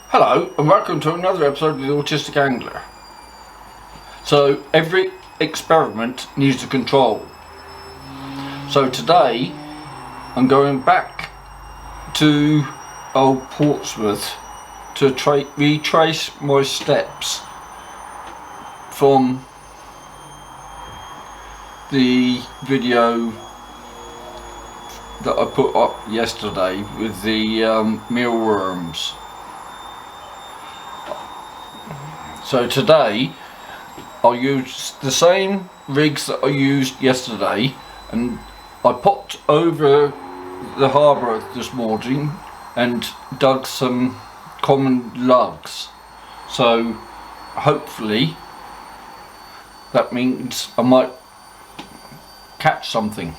Hello and welcome to another episode of the Autistic Angler. So every experiment needs a control. So today I'm going back to old Portsmouth to retrace my steps from the video that I put up yesterday with the mealworms. So today I'll use the same rigs that I used yesterday, and I popped over the harbour this morning and dug some common lugs. So hopefully that means I might catch something.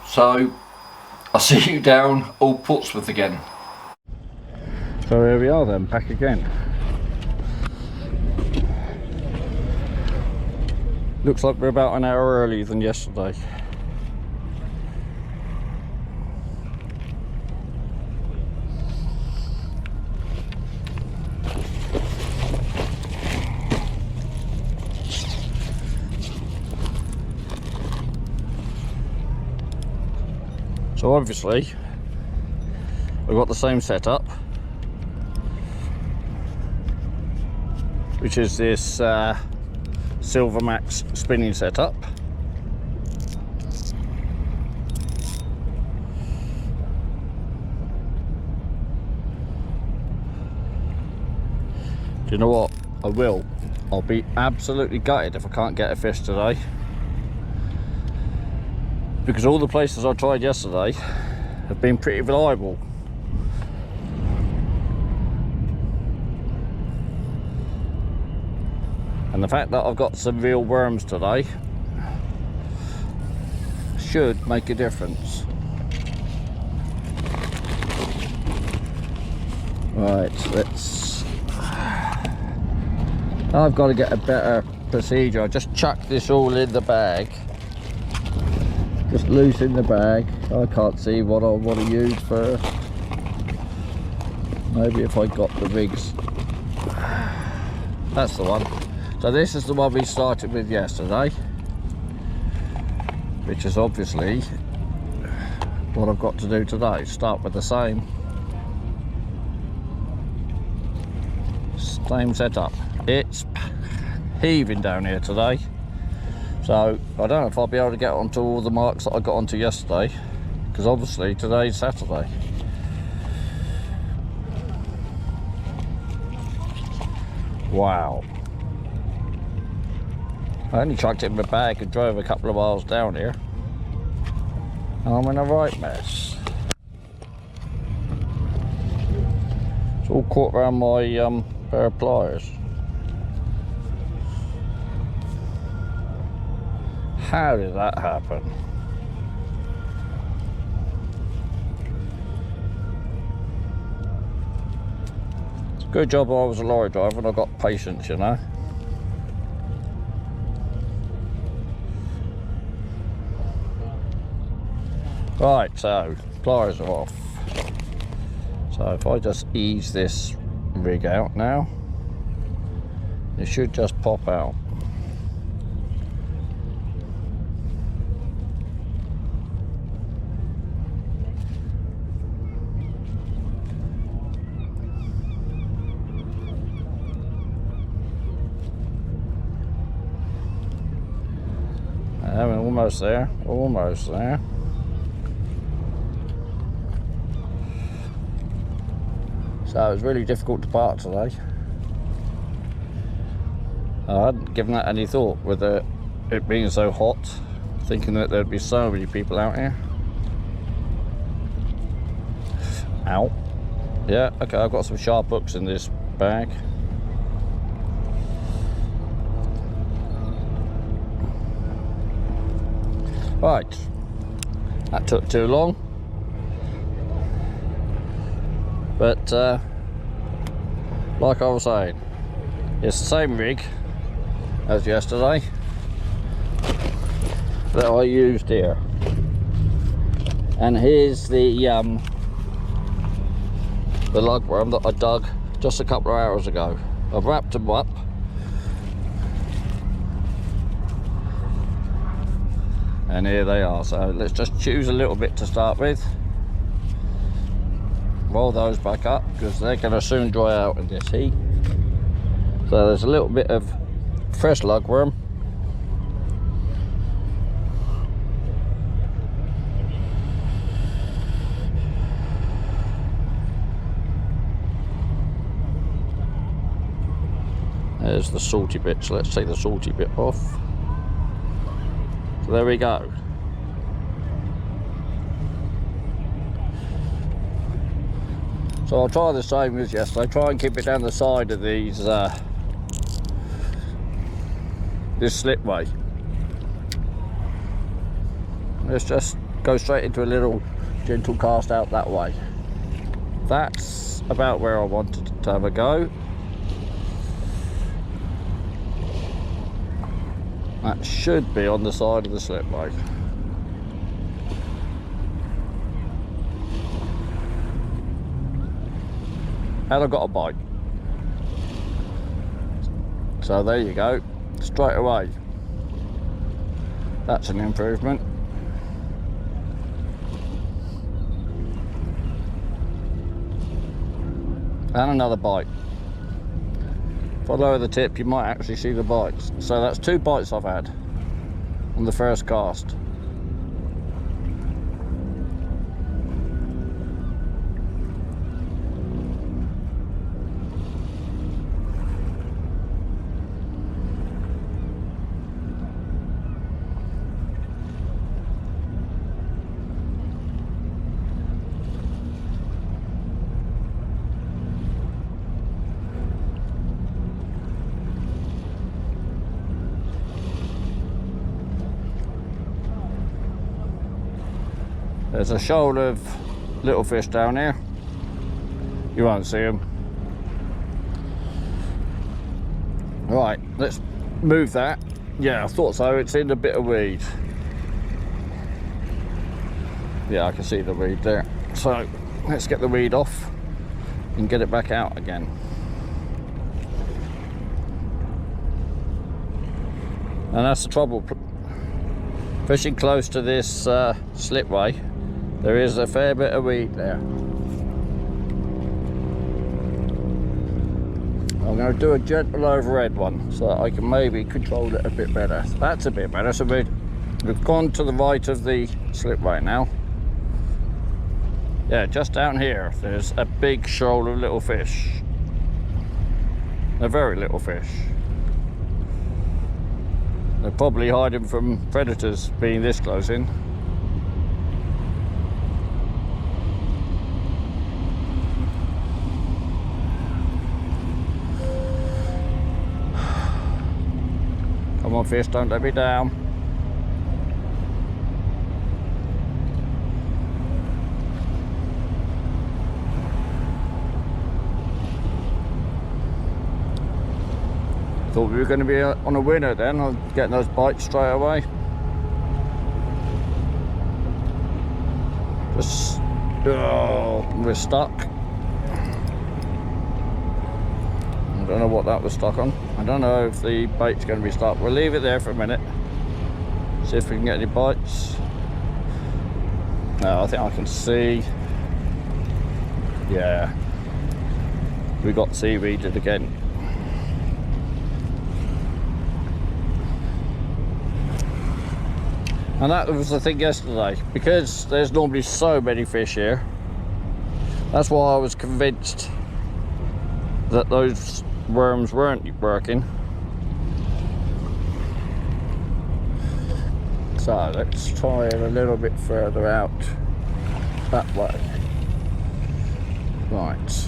So I'll see you down old Portsmouth again. So here we are then, back again. Looks like we're about an hour earlier than yesterday. So obviously we've got the same setup, which is this Silver Max spinning setup. Do you know what? I'll be absolutely gutted if I can't get a fish today, because all the places I tried yesterday have been pretty reliable. And the fact that I've got some real worms today should make a difference. Right, I've got to get a better procedure. I just chucked this all in the bag. Just loose in the bag. I can't see what I want to use first. Maybe if I got the rigs. That's the one. So this is the one we started with yesterday, which is obviously what I've got to do today. Start with the same setup. It's heaving down here today, so I don't know if I'll be able to get onto all the marks that I got onto yesterday, because obviously today's Saturday. Wow. I only chucked it in my bag and drove a couple of miles down here. I'm in a right mess. It's all caught around my pair of pliers. How did that happen? It's a good job I was a lorry driver and I got patience, you know. Right, so pliers are off. So if I just ease this rig out now, it should just pop out. We're almost there, almost there. So it was really difficult to park today. I hadn't given that any thought with it being so hot, thinking that there'd be so many people out here. Ow. Yeah, okay, I've got some sharp hooks in this bag. Right, that took too long. But like I was saying, it's the same rig as yesterday that I used here. And here's the lugworm that I dug just a couple of hours ago. I've wrapped them up. And here they are. So let's just choose a little bit to start with. Roll those back up because they're going to soon dry out in this heat. So there's a little bit of fresh lugworm. There's the salty bit, so let's take the salty bit off. So there we go. So I'll try the same as yesterday. Try and keep it down the side of these this slipway. Let's just go straight into a little gentle cast out that way. That's about where I wanted to have a go. That should be on the side of the slipway. And I got a bite. So there you go, straight away. That's an improvement. And another bite. If I lower the tip, you might actually see the bites. So that's 2 bites I've had on the first cast. There's a shoal of little fish down here. You won't see them. Right, let's move that. Yeah, I thought so. It's in a bit of weed. Yeah, I can see the weed there. So let's get the weed off and get it back out again. And that's the trouble. Fishing close to this slipway, there is a fair bit of weed there. I'm going to do a gentle overhead one so that I can maybe control it a bit better. That's a bit better. So we've gone to the right of the slipway now. Yeah, just down here there's a big shoal of little fish. They're very little fish. They're probably hiding from predators being this close in. Come on fish, don't let me down. Thought we were going to be on a winner then, I'm getting those bites straight away. Just, oh, we're stuck. I don't know what that was stuck on. I don't know if the bait's going to be stuck. We'll leave it there for a minute. See if we can get any bites. No, I think I can see. Yeah. We got seaweeded again. And that was the thing yesterday, because there's normally so many fish here. That's why I was convinced that those worms weren't working. So let's try it a little bit further out that way. Right.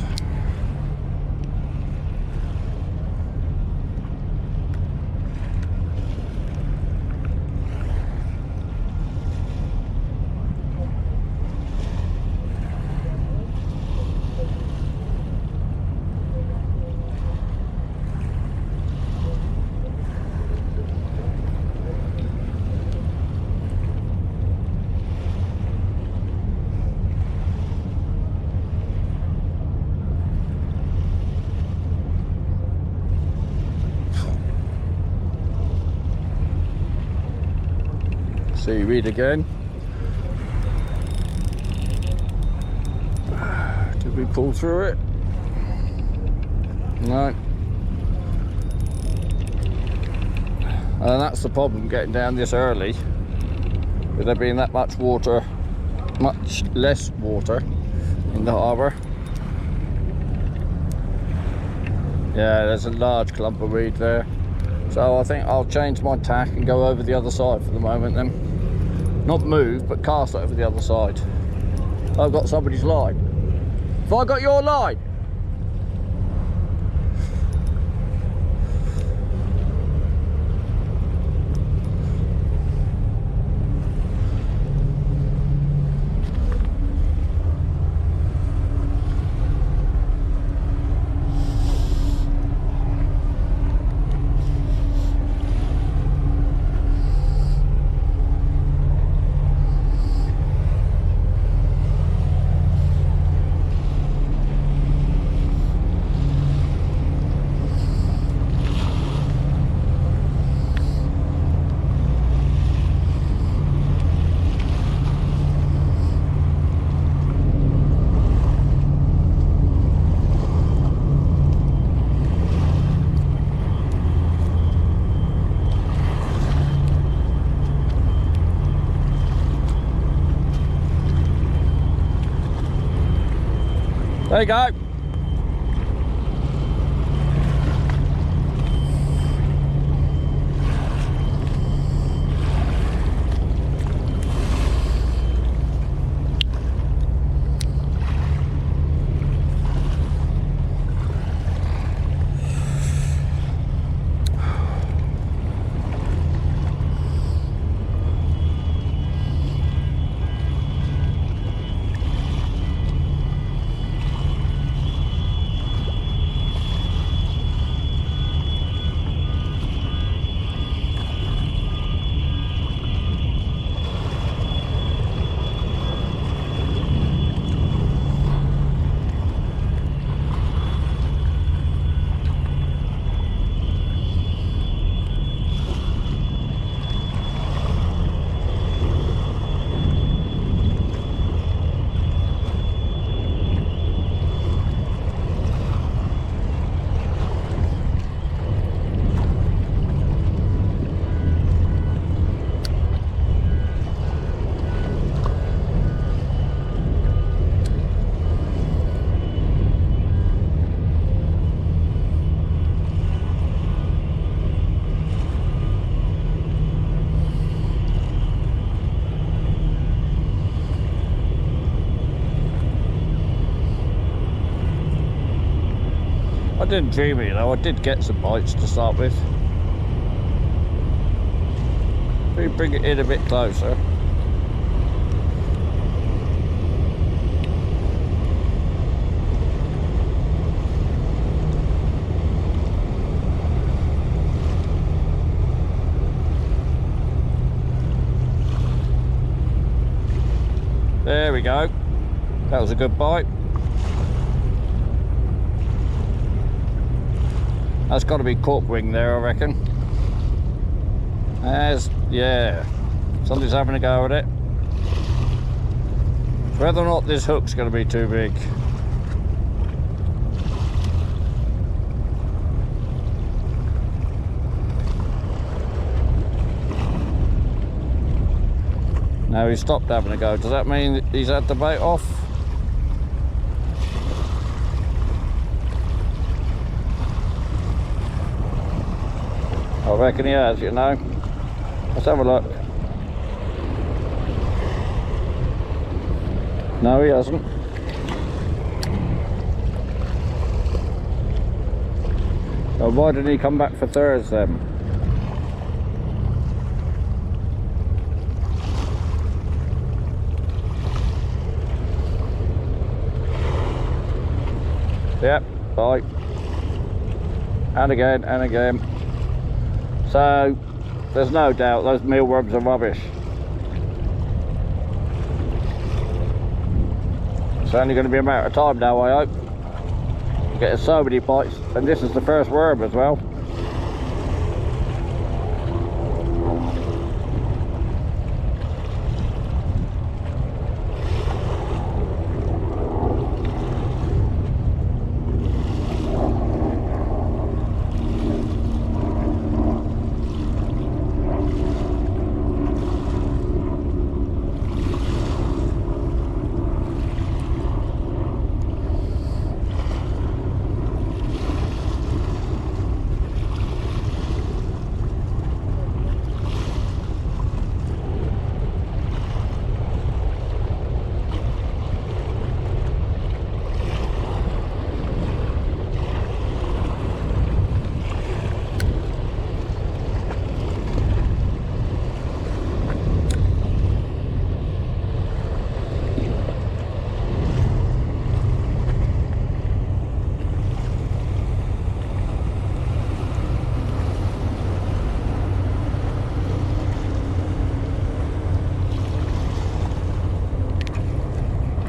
seaweed again. Did we pull through it? No. And that's the problem, getting down this early, with there being that much water, much less water in the harbour. Yeah, there's a large clump of weed there. So I think I'll change my tack and go over the other side for the moment then. Not move, but cast over the other side. I've got somebody's line. Have I got your line? There you go. I didn't dream it, though. I did get some bites to start with. If we bring it in a bit closer. There we go. That was a good bite. That's got to be cork wing there, I reckon. Yeah, somebody's having a go at it. Whether or not this hook's going to be too big. Now he's stopped having a go. Does that mean he's had the bait off? I reckon he has, you know. Let's have a look. No, he hasn't. So why didn't he come back for Thursday then? Yep, bite. And again, and again. So, there's no doubt those mealworms are rubbish. It's only going to be a matter of time now, I hope. Getting so many bites, and this is the first worm as well.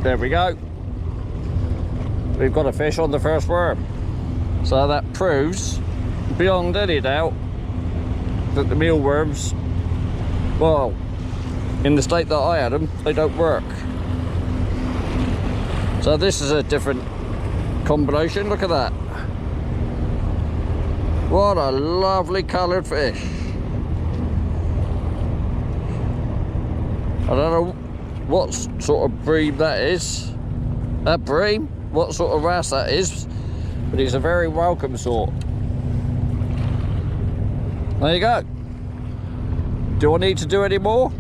There we go. We've got a fish on the first worm. So that proves, beyond any doubt, that the mealworms, well, in the state that I had them, they don't work. So this is a different combination. Look at that. What a lovely coloured fish. I don't know what sort of breed that is. That breed, what sort of wrasse that is, but it's a very welcome sort. There you go. Do I need to do any more?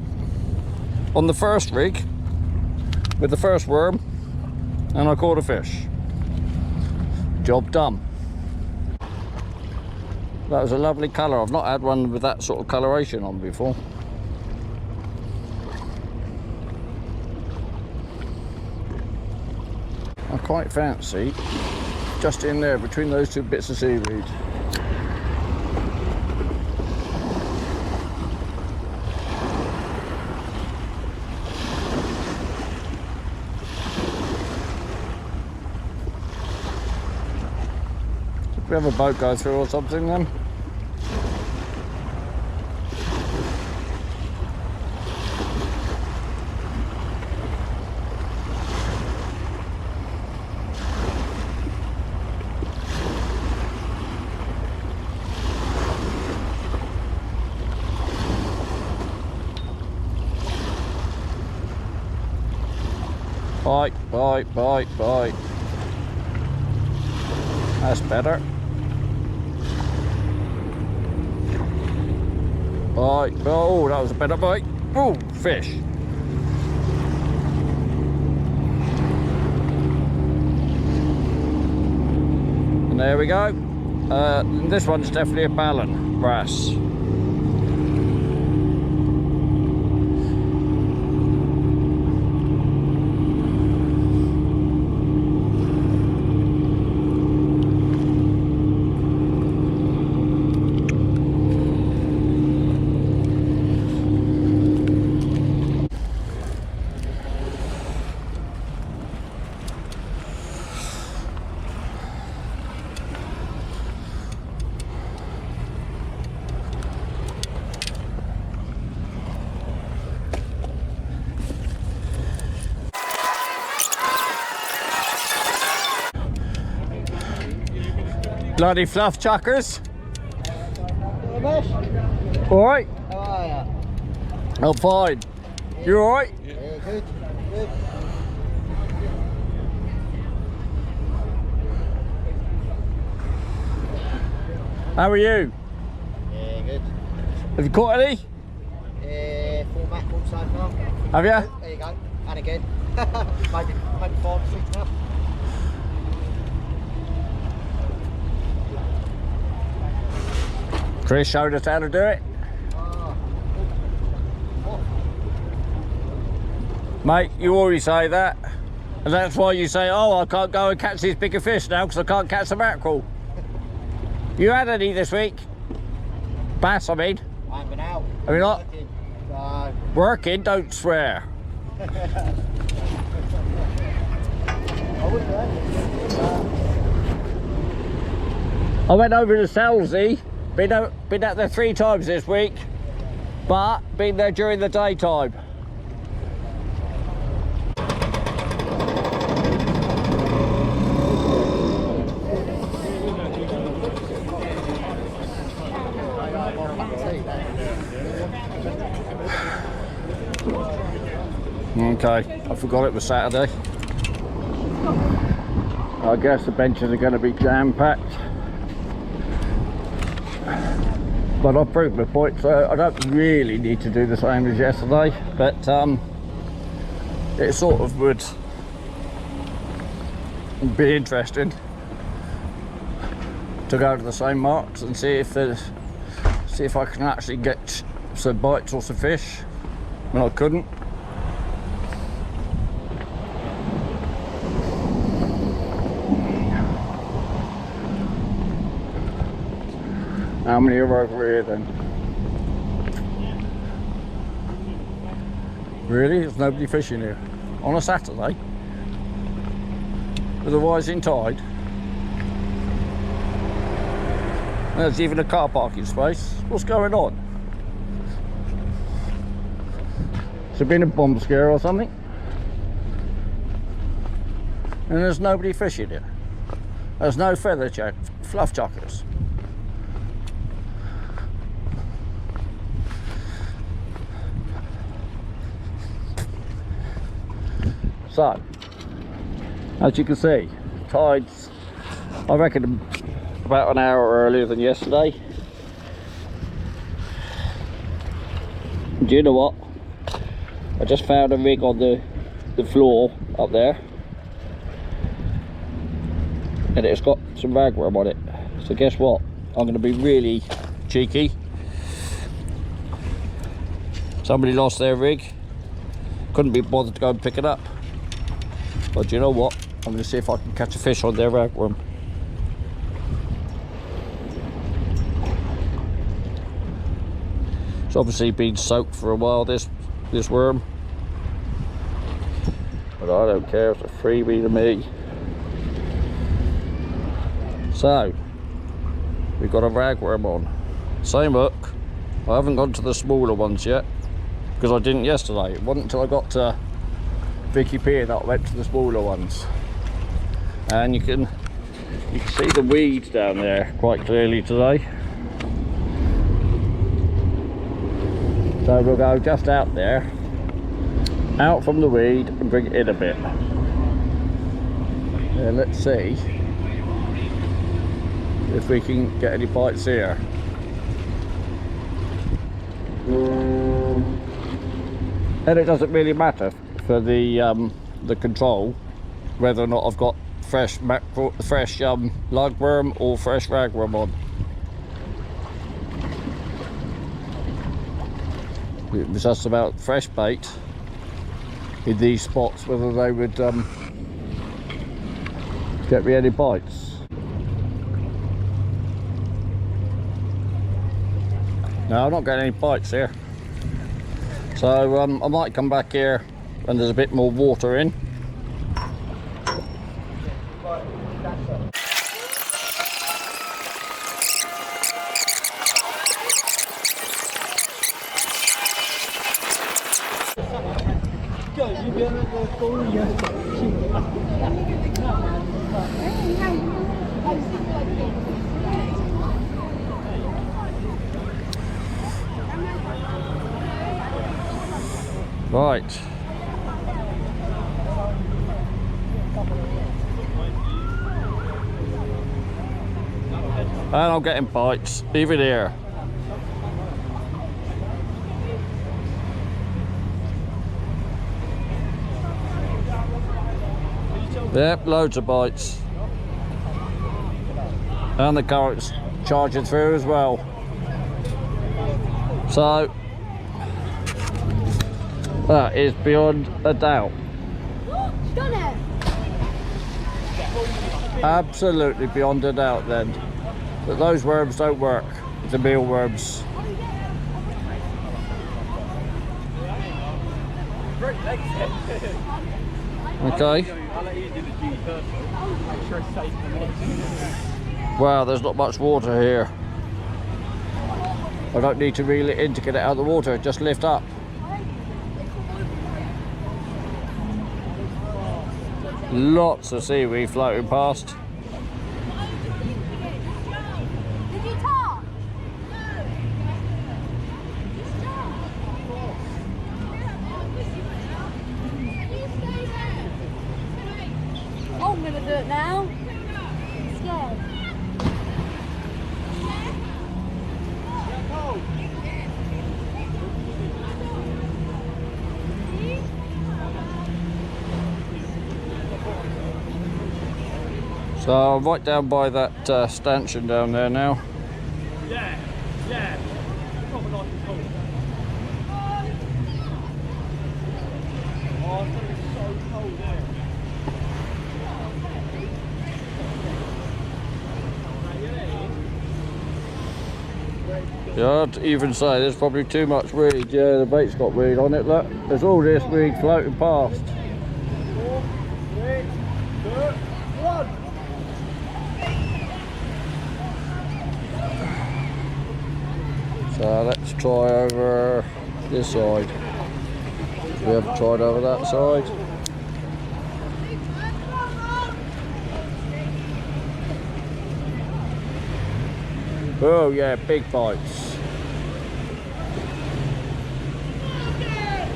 On the first rig, with the first worm, and I caught a fish. Job done. That was a lovely colour. I've not had one with that sort of coloration on before. I quite fancy just in there between those two bits of seaweed. Did we have a boat go through or something then? Bite, bite, bite, bite. That's better. Bite. Oh, that was a better bite. Oh, fish. And there we go. This one's definitely a ballan wrasse. Bloody fluff chuckers. Alright? How are you? I'm fine. You alright? Yeah, good. Good. How are you? Yeah, good. Have you caught any? 4 mackerel so far. Have you? There you go. And again. maybe 5, 6 now. Chris showed us how to do it. Mate, you always say that. And that's why you say, oh, I can't go and catch these bigger fish now because I can't catch the mackerel. You had any this week? Bass, I mean. I haven't been out. Have you not? Working. So... Working? Don't swear. I went over to Selsey. Been out there 3 times this week, but been there during the daytime. Okay, I forgot it was Saturday. I guess the benches are going to be jam-packed. But I've proved my point, so I don't really need to do the same as yesterday, but it sort of would be interesting to go to the same marks and see if I can actually get some bites or some fish when I couldn't. How many are over here then? Really? There's nobody fishing here? On a Saturday? with a rising tide. There's even a car parking space. What's going on? Has there been a bomb scare or something? And there's nobody fishing here. There's no fluff chuckers. So, as you can see, tides, I reckon, about an hour earlier than yesterday. Do you know what? I just found a rig on the floor up there, and it's got some ragworm on it. So guess what? I'm going to be really cheeky. Somebody lost their rig, couldn't be bothered to go and pick it up. But do you know what? I'm going to see if I can catch a fish on their ragworm. It's obviously been soaked for a while, this worm. But I don't care, it's a freebie to me. So, we've got a ragworm on. Same hook. I haven't gone to the smaller ones yet, because I didn't yesterday. It wasn't until I got to Vicky Pier that I went to the smaller ones. And you can see the weeds down there quite clearly today. So we'll go just out there, out from the weed, and bring it in a bit. And let's see if we can get any bites here. And it doesn't really matter for the control whether or not I've got fresh lugworm or fresh ragworm on. It was just about fresh bait in these spots, whether they would get me any bites. No, I'm not getting any bites here. So I might come back here when there's a bit more water in. Right. And I'm getting bites, even here. Yep, loads of bites. And the current's charging through as well. So, that is beyond a doubt. Done it. Absolutely beyond a doubt then. That those worms don't work, the mealworms. Okay. Wow, there's not much water here. I don't need to reel it in to get it out of the water, just lift up. Lots of seaweed floating past. Did you talk? Oh, I'm gonna do it now. I'm scared. So I'm right down by that stanchion down there now. Yeah, yeah. Proper nice and cool. Oh, it's gonna be so cold there. Yeah, I'd even say there's probably too much weed. Yeah, the bait's got weed on it, look. There's all this weed floating past. 4, 3, 2, let's try over this side. We have tried over that side. Oh yeah, big bites.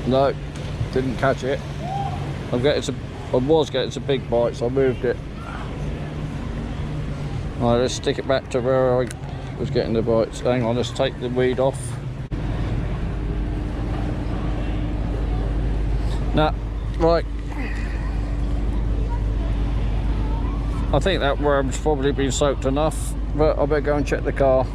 No, didn't catch it. I was getting some big bites, I moved it. Alright, let's stick it back to where I was getting the bites. Hang on, let's take the weed off. Nah, right. I think that worm's probably been soaked enough, but I better go and check the car.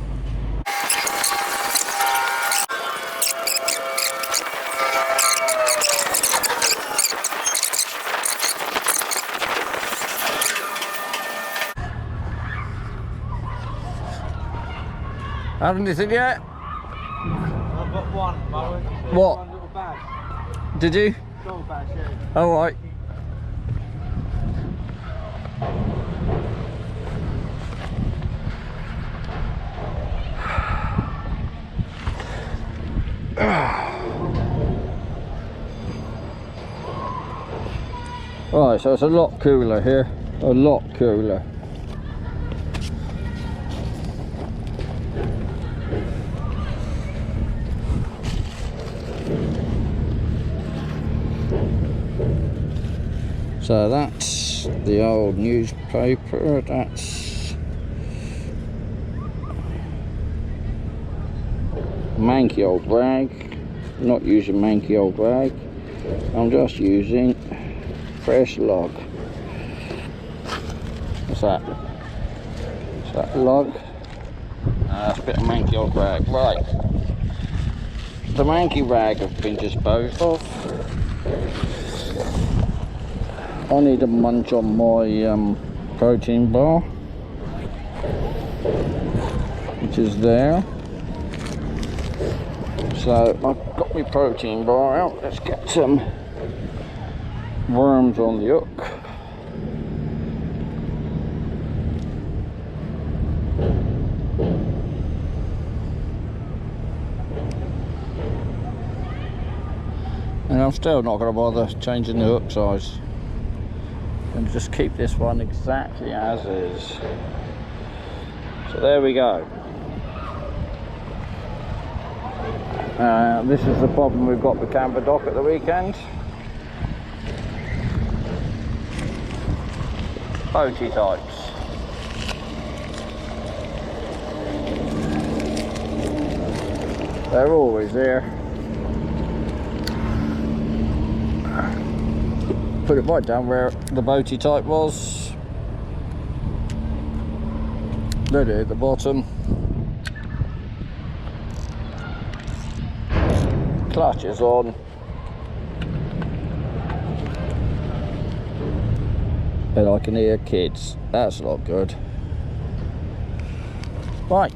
Haven't anything yet? I've got one. What? One little bag. Did you? Little bag, yeah. All right. Right, so it's a lot cooler here. A lot cooler. So that's the old newspaper, that's manky old rag. I'm not using manky old rag, I'm just using fresh log. What's that? Is that log? That's a bit of manky old rag. Right, the manky rag has been disposed of. I need a munch on my protein bar, which is there. So I've got my protein bar out. Let's get some worms on the hook. And I'm still not going to bother changing the hook size. And just keep this one exactly as is. So there we go. This is the problem we've got with Camber Dock at the weekend. Boaty types. They're always there. Put it right down where the boaty type was. There at the bottom. Clutch is on. And I can hear kids. That's not good. Right.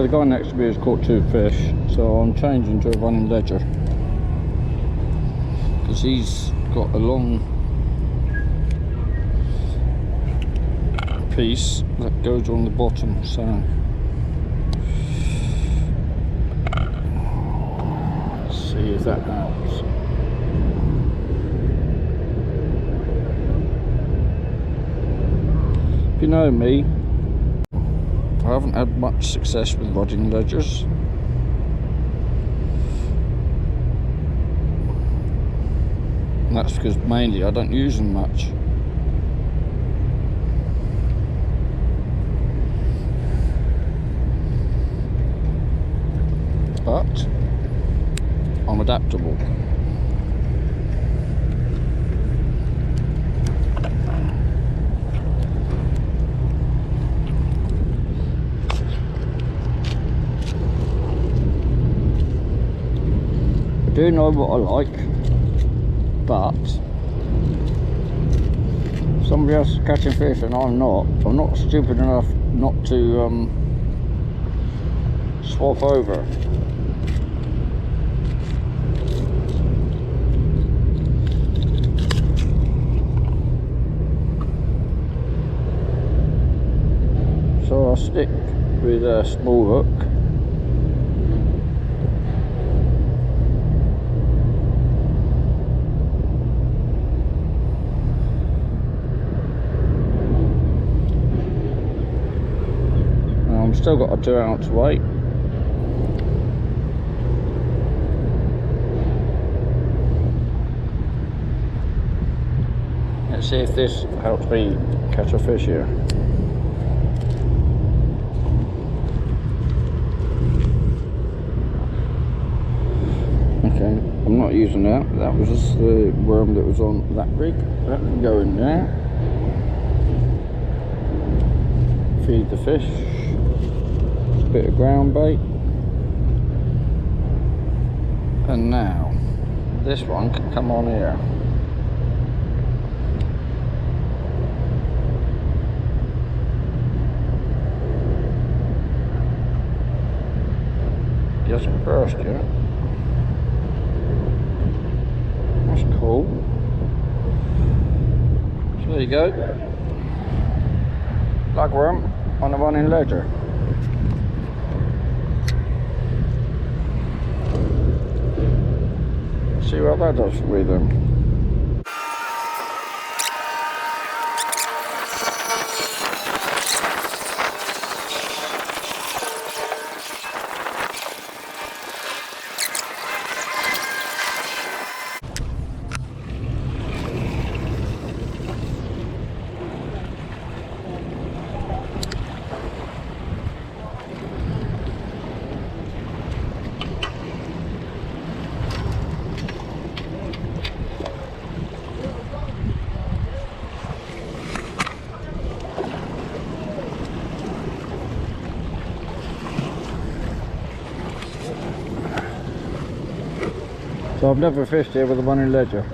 the guy next to me has caught 2 fish, so I'm changing to a running ledger. Because he's got a long piece that goes on the bottom, so let's see if that helps. If you know me, I haven't had much success with rodding ledgers. And that's because mainly I don't use them much. But I'm adaptable. I do know what I like, but somebody else is catching fish and I'm not stupid enough not to swap over. So I'll stick with a small hook. And still got a 2 ounce weight. Let's see if this helps me catch a fish here. Okay, I'm not using that. That was just the worm that was on that rig. That can go in there. Feed the fish. A bit of ground bait. And now, this one can come on here. He hasn't burst yet. That's cool. So there you go. Lugworm on a running ledger. See what that does with them. So I've never fished here with a running ledger.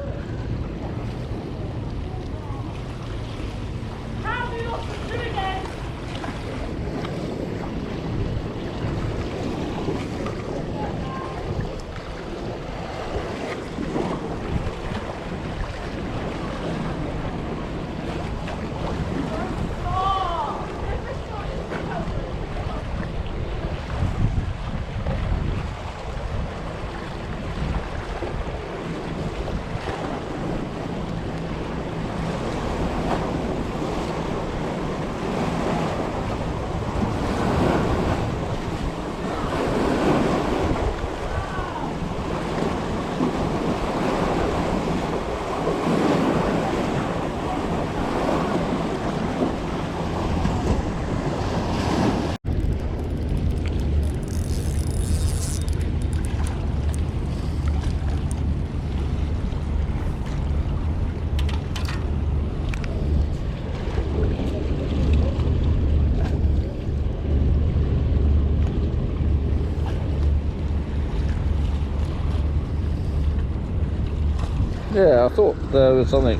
Yeah, I thought there was something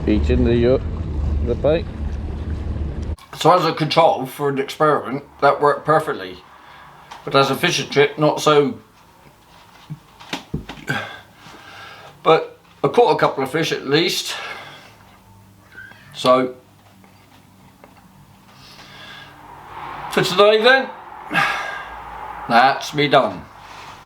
eating the bait. So as a control for an experiment, that worked perfectly. But as a fishing trip, not so. But I caught a couple of fish at least. So for today then, that's me done.